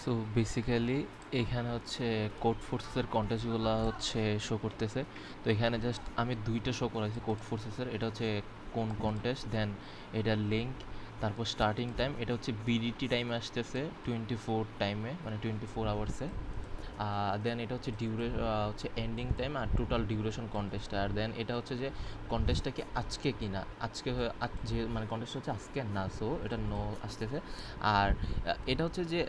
So basically এখানে হচ্ছে code ফোর্সেসের কন্টেস্টগুলো হচ্ছে শো করতেছে। তো এখানে জাস্ট আমি দুইটা শো করাইছি কোড ফোর্সেসের। এটা হচ্ছে কোন কন্টেস্ট, দেন এটার লিঙ্ক, তারপর স্টার্টিং টাইম। এটা হচ্ছে বিডিটি টাইমে আসতেছে 24 টাইমে, মানে 24 আওয়ার্সে। দেন এটা হচ্ছে হচ্ছে এন্ডিং টাইম আর টোটাল ডিউরেশন কন্টেস্ট। আর দেন এটা হচ্ছে যে কন্টেস্টটা কি আজকে কি না, আজকে যে মানে কন্টেস্ট হচ্ছে আজকে না, সো এটা নো আসতেছে। আর এটা হচ্ছে যে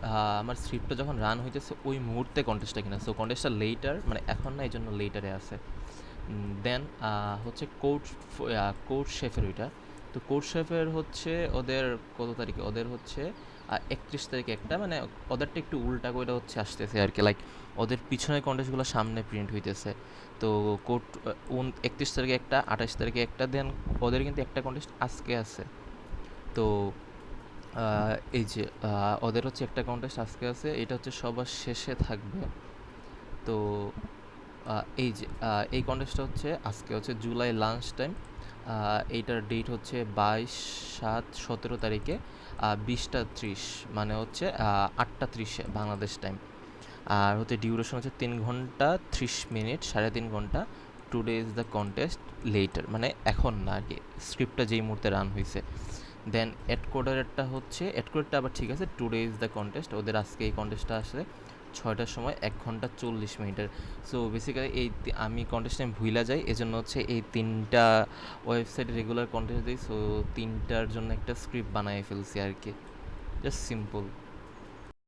আমার স্ক্রিপ্টটা যখন রান হইতেছে ওই মুহূর্তে কন্টেস্টটা কিনা, সো কন্টেস্টটা লেটার, মানে এখন না, এই জন্য লেটারে আছে। দেন হচ্ছে কোর্ট শেফের ওইটা। তো কোর্ট শেফের হচ্ছে ওদের কত তারিখে, ওদের হচ্ছে 31 তারিখে একটা, মানে ওদেরটা একটু উল্টা করে হচ্ছে আসতেছে আর কি, লাইক ওদের পিছনের কন্টেস্টগুলো সামনে প্রিন্ট হইতেছে। তো কোর্ট 31 তারিখে একটা, 28 তারিখে একটা, দেন ওদের কিন্তু একটা কন্টেস্ট আজকে আছে। তো এই যে ওদের হচ্ছে একটা কন্টেস্ট আজকে আছে, এটা হচ্ছে সবার শেষে থাকবে। তো এই যে এই কন্টেস্টটা হচ্ছে আজকে হচ্ছে জুলাই লাঞ্চ টাইম। এইটার ডেট হচ্ছে 22/7/17 তারিখে 20টা 30, মানে হচ্ছে 8টা 30 বাংলাদেশ টাইম। আর হচ্ছে ডিউরেশন হচ্ছে 3 ঘন্টা 30 মিনিট, 3.5 ঘন্টা। Today is the contest letter, মানে এখন না আর কি, স্ক্রিপ্টটা যেই মুহূর্তে রান হয়েছে। দেন এডকোডারেরটা হচ্ছে, এডকোডারটা আবার ঠিক আছে, টুডে ইজ দ্য কন্টেস্ট, ওদের আজকে এই কন্টেস্টটা আসে 6টার সময় 1 ঘন্টা 40 মিনিটের। সো বেসিক্যালি আমি কন্টেস্ট টাইম ভুলা যাই, এজন্য হচ্ছে এই তিনটা ওয়েবসাইটে রেগুলার কন্টেস্ট দিই, সো তিনটার জন্য একটা স্ক্রিপ্ট বানিয়ে ফেলছি আর কি, জাস্ট সিম্পল।